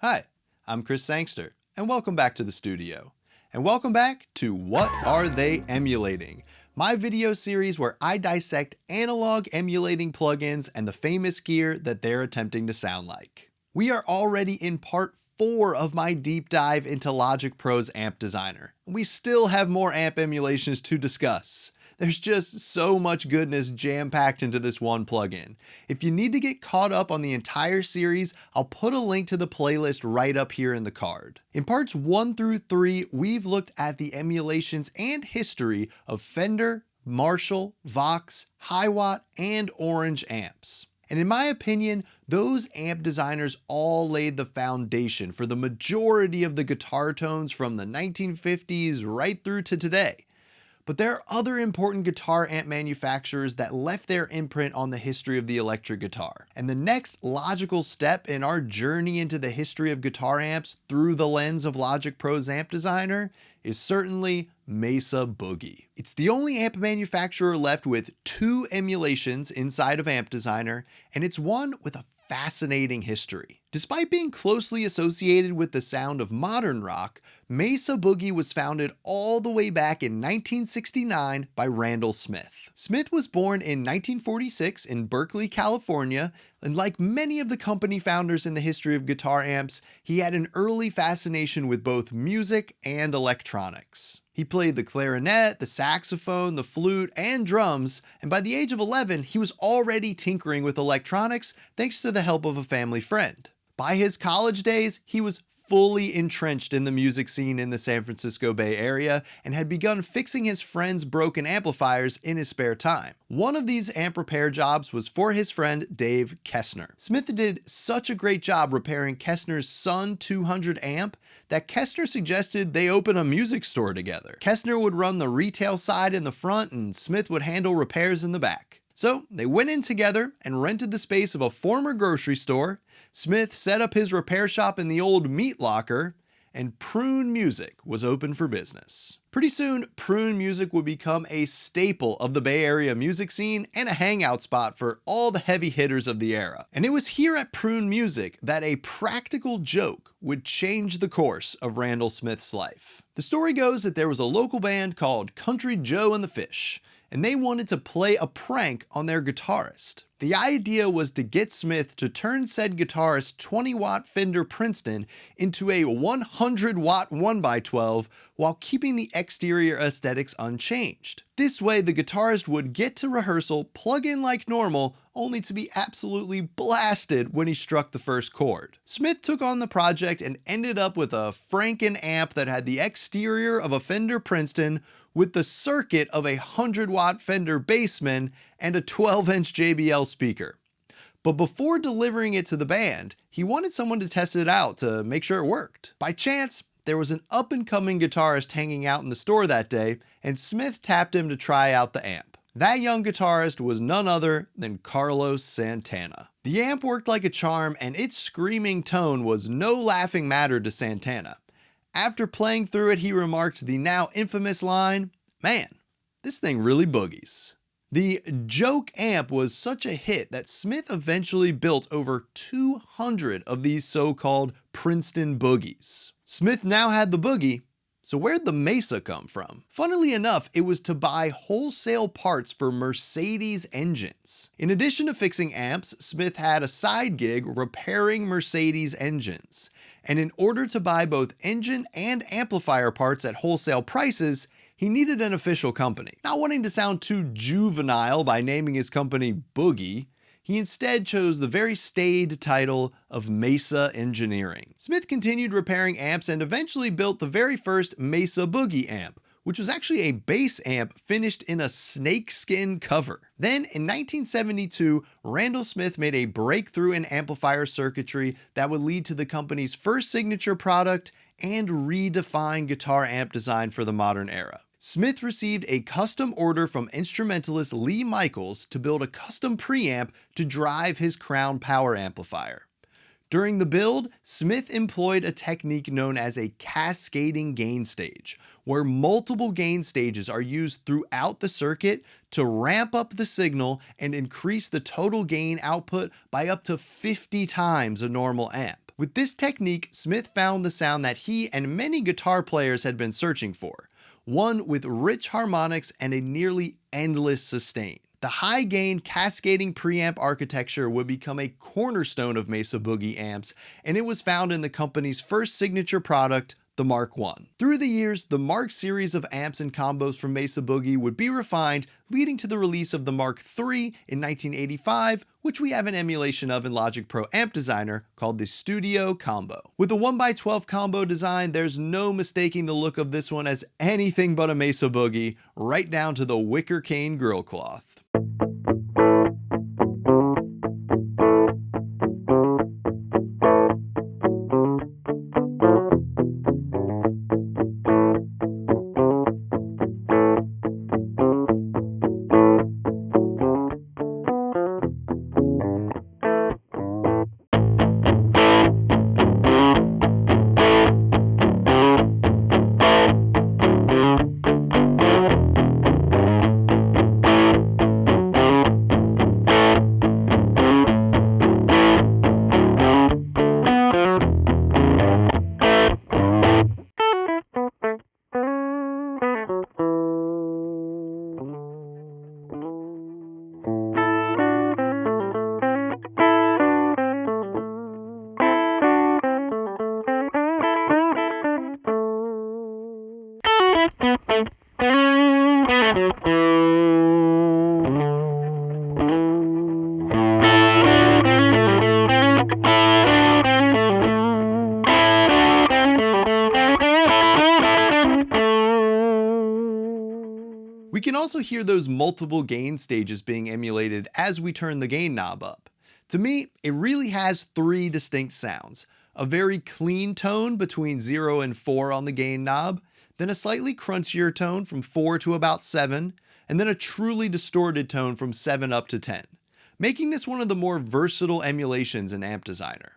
Hi, I'm Chris Sangster, and welcome back to the studio. And welcome back to What Are They Emulating? My video series where I dissect analog emulating plugins and the famous gear that they're attempting to sound like. We are already in part 4 of my deep dive into Logic Pro's Amp Designer. We still have more amp emulations to discuss. There's just so much goodness jam-packed into this one plugin. If you need to get caught up on the entire series, I'll put a link to the playlist right up here in the card. In parts 1 through 3, we've looked at the emulations and history of Fender, Marshall, Vox, Hiwatt, and Orange amps. And in my opinion, those amp designers all laid the foundation for the majority of the guitar tones from the 1950s right through to today. But there are other important guitar amp manufacturers that left their imprint on the history of the electric guitar. And the next logical step in our journey into the history of guitar amps through the lens of Logic Pro's Amp Designer is certainly Mesa Boogie. It's the only amp manufacturer left with 2 emulations inside of Amp Designer, and it's one with a fascinating history. Despite being closely associated with the sound of modern rock, Mesa Boogie was founded all the way back in 1969 by Randall Smith. Smith was born in 1946 in Berkeley, California, and like many of the company founders in the history of guitar amps, he had an early fascination with both music and electronics. He played the clarinet, the saxophone, the flute, and drums, and by the age of 11, he was already tinkering with electronics thanks to the help of a family friend. By his college days, he was fully entrenched in the music scene in the San Francisco Bay Area and had begun fixing his friends' broken amplifiers in his spare time. One of these amp repair jobs was for his friend Dave Kestner. Smith did such a great job repairing Kestner's Sun 200 amp that Kestner suggested they open a music store together. Kestner would run the retail side in the front and Smith would handle repairs in the back. So they went in together and rented the space of a former grocery store. Smith set up his repair shop in the old meat locker, and Prune Music was open for business. Pretty soon, Prune Music would become a staple of the Bay Area music scene and a hangout spot for all the heavy hitters of the era. And it was here at Prune Music that a practical joke would change the course of Randall Smith's life. The story goes that there was a local band called Country Joe and the Fish, and they wanted to play a prank on their guitarist. The idea was to get Smith to turn said guitarist's 20-watt Fender Princeton into a 100-watt 1x12 while keeping the exterior aesthetics unchanged. This way, the guitarist would get to rehearsal, plug in like normal, only to be absolutely blasted when he struck the first chord. Smith took on the project and ended up with a Franken amp that had the exterior of a Fender Princeton with the circuit of a 100-watt Fender Bassman and a 12-inch JBL speaker. But before delivering it to the band, he wanted someone to test it out to make sure it worked. By chance, there was an up-and-coming guitarist hanging out in the store that day, and Smith tapped him to try out the amp. That young guitarist was none other than Carlos Santana. The amp worked like a charm, and its screaming tone was no laughing matter to Santana. After playing through it, he remarked the now infamous line, "Man, this thing really boogies." The joke amp was such a hit that Smith eventually built over 200 of these so-called Princeton boogies. Smith now had the Boogie, so where'd the Mesa come from? Funnily enough, it was to buy wholesale parts for Mercedes engines. In addition to fixing amps, Smith had a side gig repairing Mercedes engines. And in order to buy both engine and amplifier parts at wholesale prices, he needed an official company. Not wanting to sound too juvenile by naming his company Boogie, he instead chose the very staid title of Mesa Engineering. Smith continued repairing amps and eventually built the very first Mesa Boogie amp, which was actually a bass amp finished in a snakeskin cover. Then in 1972, Randall Smith made a breakthrough in amplifier circuitry that would lead to the company's first signature product and redefine guitar amp design for the modern era. Smith received a custom order from instrumentalist Lee Michaels to build a custom preamp to drive his Crown power amplifier. During the build, Smith employed a technique known as a cascading gain stage, where multiple gain stages are used throughout the circuit to ramp up the signal and increase the total gain output by up to 50 times a normal amp. With this technique, Smith found the sound that he and many guitar players had been searching for, one with rich harmonics and a nearly endless sustain. The high-gain cascading preamp architecture would become a cornerstone of Mesa Boogie amps, and it was found in the company's first signature product, the Mark I. Through the years, the Mark series of amps and combos from Mesa Boogie would be refined, leading to the release of the Mark III in 1985, which we have an emulation of in Logic Pro Amp Designer called the Studio Combo. With a 1x12 combo design, there's no mistaking the look of this one as anything but a Mesa Boogie, right down to the wicker cane grill cloth. We can also hear those multiple gain stages being emulated as we turn the gain knob up. To me, it really has three distinct sounds: a very clean tone between 0 and 4 on the gain knob, then a slightly crunchier tone from 4 to about 7, and then a truly distorted tone from 7 up to 10, making this one of the more versatile emulations in Amp Designer.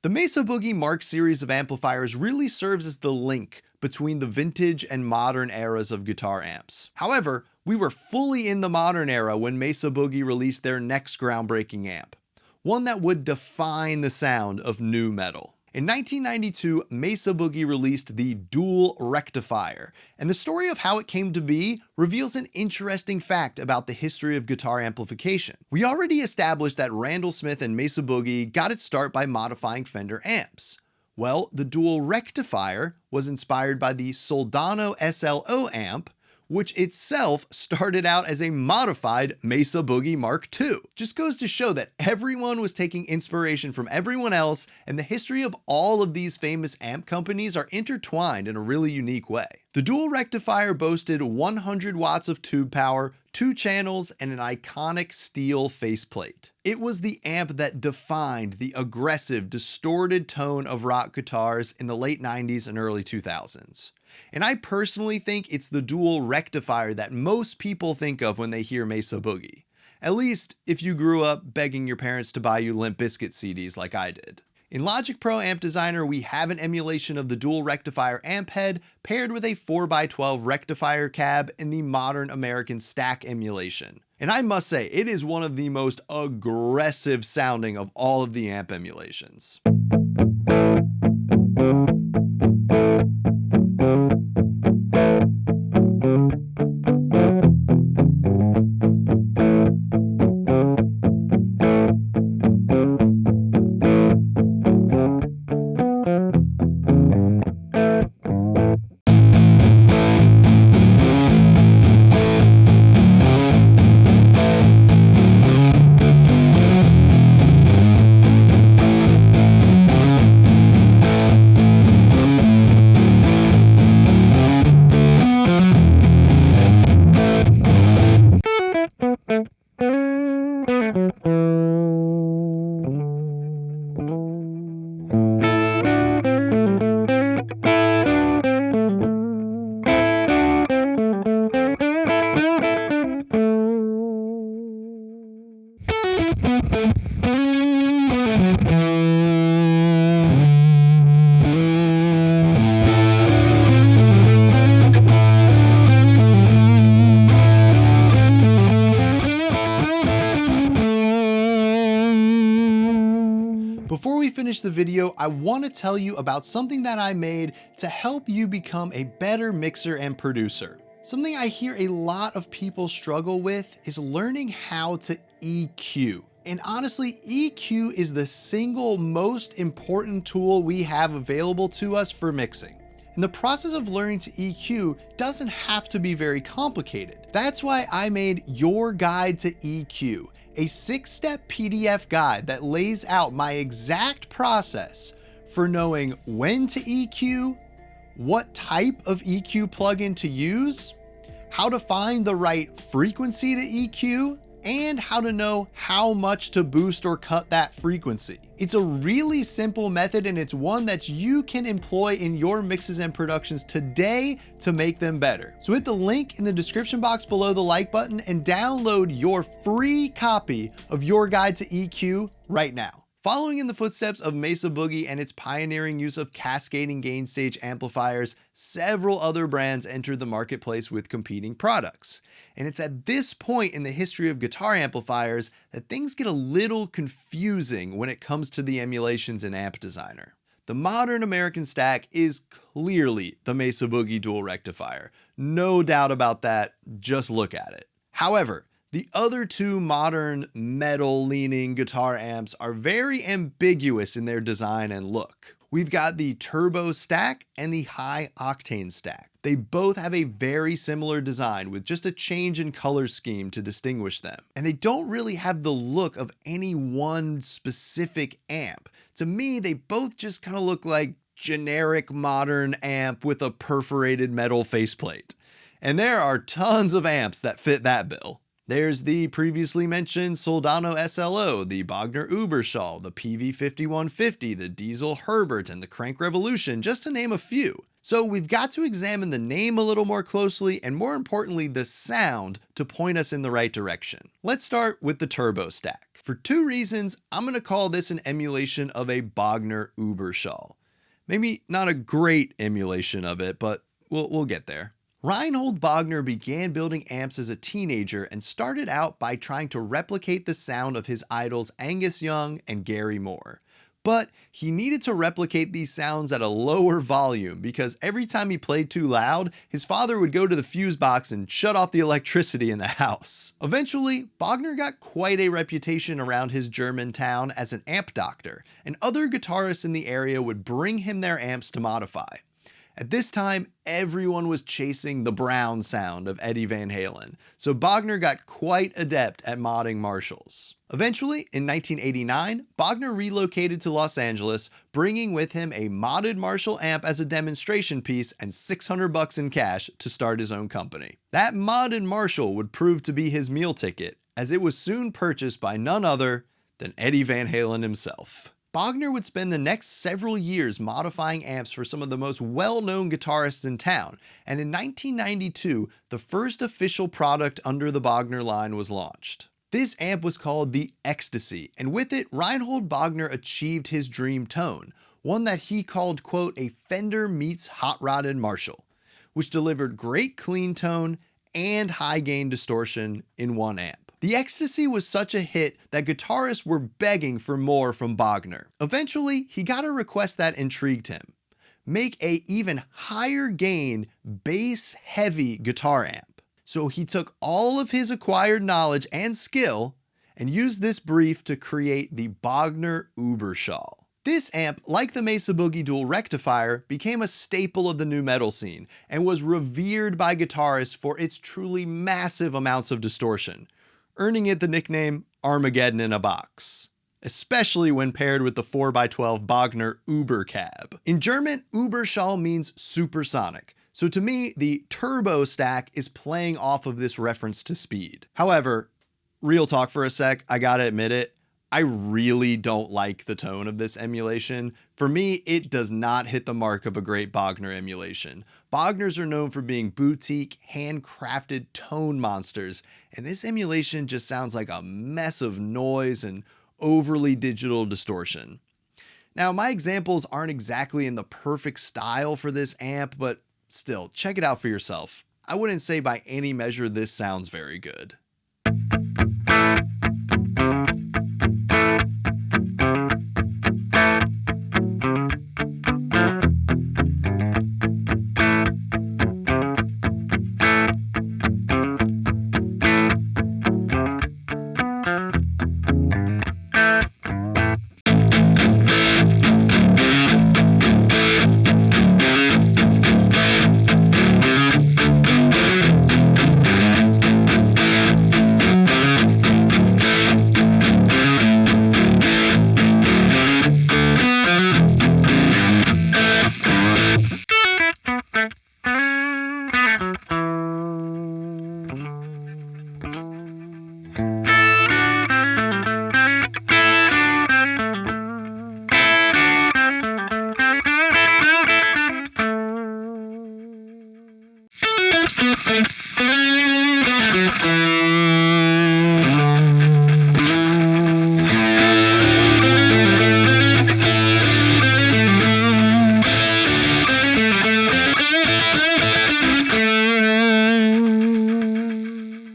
The Mesa Boogie Mark series of amplifiers really serves as the link between the vintage and modern eras of guitar amps. However, we were fully in the modern era when Mesa Boogie released their next groundbreaking amp, one that would define the sound of nu metal. In 1992, Mesa Boogie released the Dual Rectifier, and the story of how it came to be reveals an interesting fact about the history of guitar amplification. We already established that Randall Smith and Mesa Boogie got its start by modifying Fender amps. Well, the Dual Rectifier was inspired by the Soldano SLO amp, which itself started out as a modified Mesa Boogie Mark II. Just goes to show that everyone was taking inspiration from everyone else, and the history of all of these famous amp companies are intertwined in a really unique way. The Dual Rectifier boasted 100 watts of tube power, 2 channels, and an iconic steel faceplate. It was the amp that defined the aggressive, distorted tone of rock guitars in the late 90s and early 2000s. And I personally think it's the Dual Rectifier that most people think of when they hear Mesa Boogie. At least if you grew up begging your parents to buy you Limp Bizkit CDs like I did. In Logic Pro Amp Designer, we have an emulation of the Dual Rectifier amp head paired with a 4x12 rectifier cab in the modern American stack emulation. And I must say, it is one of the most aggressive sounding of all of the amp emulations. we finish the video, I want to tell you about something that I made to help you become a better mixer and producer. Something I hear a lot of people struggle with is learning how to EQ. And honestly, EQ is the single most important tool we have available to us for mixing. And the process of learning to EQ doesn't have to be very complicated. That's why I made Your Guide to EQ, a 6-step PDF guide that lays out my exact process for knowing when to EQ, what type of EQ plugin to use, how to find the right frequency to EQ, and how to know how much to boost or cut that frequency. It's a really simple method, and it's one that you can employ in your mixes and productions today to make them better. So hit the link in the description box below the like button and download your free copy of Your Guide to EQ right now. Following in the footsteps of Mesa Boogie and its pioneering use of cascading gain stage amplifiers, several other brands entered the marketplace with competing products. And it's at this point in the history of guitar amplifiers that things get a little confusing when it comes to the emulations in Amp Designer. The modern American stack is clearly the Mesa Boogie dual rectifier. No doubt about that, just look at it. However, the other two modern metal-leaning guitar amps are very ambiguous in their design and look. We've got the turbo stack and the high octane stack. They both have a very similar design with just a change in color scheme to distinguish them. And they don't really have the look of any one specific amp. To me, they both just kind of look like generic modern amp with a perforated metal faceplate. And there are tons of amps that fit that bill. There's the previously mentioned Soldano SLO, the Bogner Uberschall, the PV5150, the Diezel Herbert, and the Crank Revolution, just to name a few. So we've got to examine the name a little more closely, and more importantly, the sound to point us in the right direction. Let's start with the turbo stack. For two reasons, I'm going to call this an emulation of a Bogner Uberschall. Maybe not a great emulation of it, but we'll get there. Reinhold Bogner began building amps as a teenager and started out by trying to replicate the sound of his idols Angus Young and Gary Moore. But he needed to replicate these sounds at a lower volume because every time he played too loud, his father would go to the fuse box and shut off the electricity in the house. Eventually, Bogner got quite a reputation around his German town as an amp doctor, and other guitarists in the area would bring him their amps to modify. At this time, everyone was chasing the brown sound of Eddie Van Halen, so Bogner got quite adept at modding Marshalls. Eventually, in 1989, Bogner relocated to Los Angeles, bringing with him a modded Marshall amp as a demonstration piece and $600 in cash to start his own company. That modded Marshall would prove to be his meal ticket, as it was soon purchased by none other than Eddie Van Halen himself. Bogner would spend the next several years modifying amps for some of the most well-known guitarists in town, and in 1992, the first official product under the Bogner line was launched. This amp was called the Ecstasy, and with it, Reinhold Bogner achieved his dream tone, one that he called, quote, a Fender meets hot-rodded Marshall, which delivered great clean tone and high gain distortion in one amp. The Ecstasy was such a hit that guitarists were begging for more from Bogner. Eventually, he got a request that intrigued him. Make a even higher gain, bass-heavy guitar amp. So he took all of his acquired knowledge and skill and used this brief to create the Bogner Uberschall. This amp, like the Mesa Boogie dual rectifier, became a staple of the nu metal scene and was revered by guitarists for its truly massive amounts of distortion, earning it the nickname Armageddon in a Box, especially when paired with the 4x12 Bogner Ubercab. In German, Uberschall means supersonic, so to me, the turbo stack is playing off of this reference to speed. However, real talk for a sec, I gotta admit it, I really don't like the tone of this emulation. For me, it does not hit the mark of a great Bogner emulation. Bogners are known for being boutique, handcrafted tone monsters, and this emulation just sounds like a mess of noise and overly digital distortion. Now, my examples aren't exactly in the perfect style for this amp, but still, check it out for yourself. I wouldn't say by any measure this sounds very good.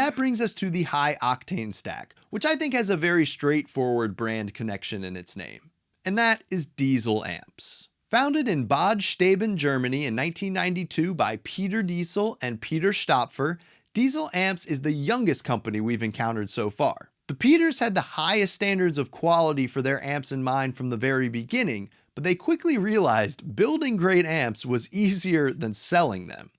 That brings us to the high octane stack, which I think has a very straightforward brand connection in its name, and that is Diezel amps. Founded in Bad Steben, Germany in 1992 by Peter Diezel and Peter Stapfer, Diezel Amps is the youngest company we've encountered so far. The Peters had the highest standards of quality for their amps in mind from the very beginning, but they quickly realized building great amps was easier than selling them.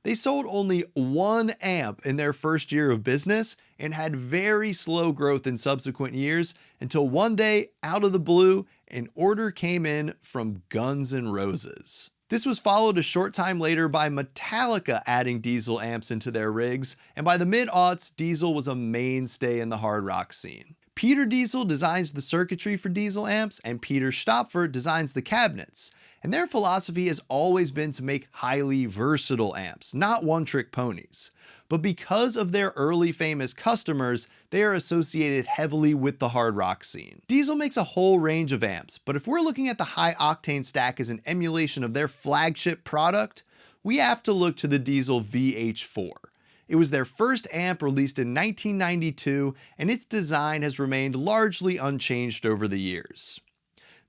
They sold only one amp in their first year of business and had very slow growth in subsequent years until one day, out of the blue, an order came in from Guns N' Roses. This was followed a short time later by Metallica adding Diezel amps into their rigs, and by the mid-aughts, Diezel was a mainstay in the hard rock scene. Peter Diezel designs the circuitry for Diezel amps, and Peter Stapfer designs the cabinets. And their philosophy has always been to make highly versatile amps, not one-trick ponies. But because of their early famous customers, they are associated heavily with the hard rock scene. Diezel makes a whole range of amps, but if we're looking at the high octane stack as an emulation of their flagship product, we have to look to the Diezel VH4. It was their first amp released in 1992, and its design has remained largely unchanged over the years.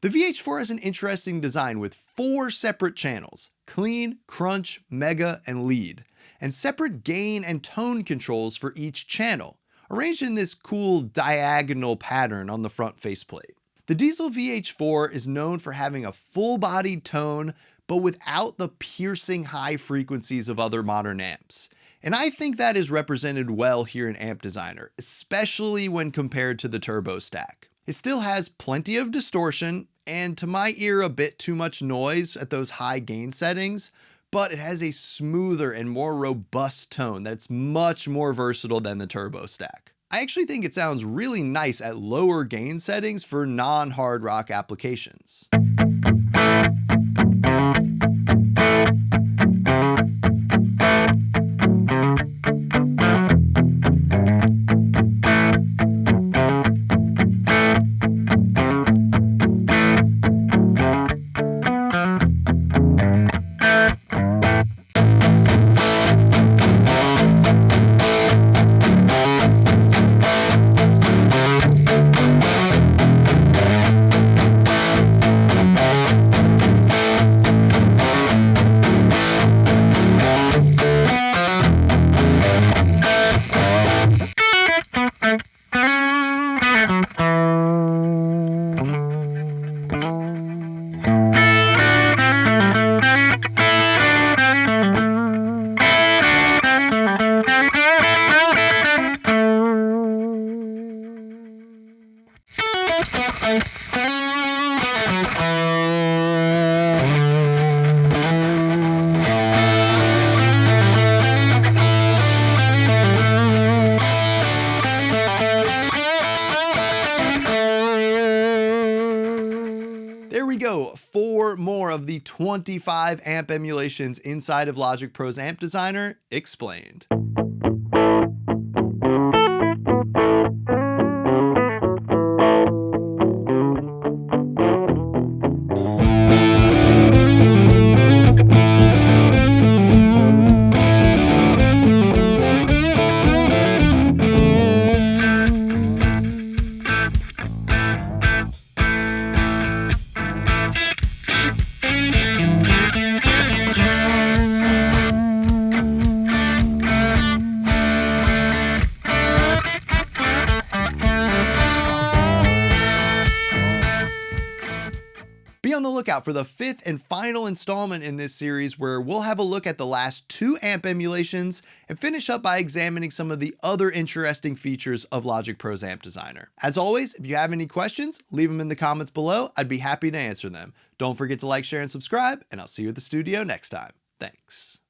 The VH4 has an interesting design with 4 separate channels: clean, crunch, mega, and lead, and separate gain and tone controls for each channel, arranged in this cool diagonal pattern on the front faceplate. The Diezel VH4 is known for having a full-bodied tone, but without the piercing high frequencies of other modern amps. And I think that is represented well here in Amp Designer, especially when compared to the Turbo stack. It still has plenty of distortion, and to my ear a bit too much noise at those high gain settings, but it has a smoother and more robust tone that's much more versatile than the Turbo stack. I actually think it sounds really nice at lower gain settings for non-hard rock applications. There we go, 4 more of the 25 amp emulations inside of Logic Pro's Amp Designer explained. Be on the lookout for the 5th and final installment in this series, where we'll have a look at the last 2 amp emulations and finish up by examining some of the other interesting features of Logic Pro's Amp Designer. As always, if you have any questions, leave them in the comments below. I'd be happy to answer them. Don't forget to like, share, and subscribe, and I'll see you at the studio next time. Thanks.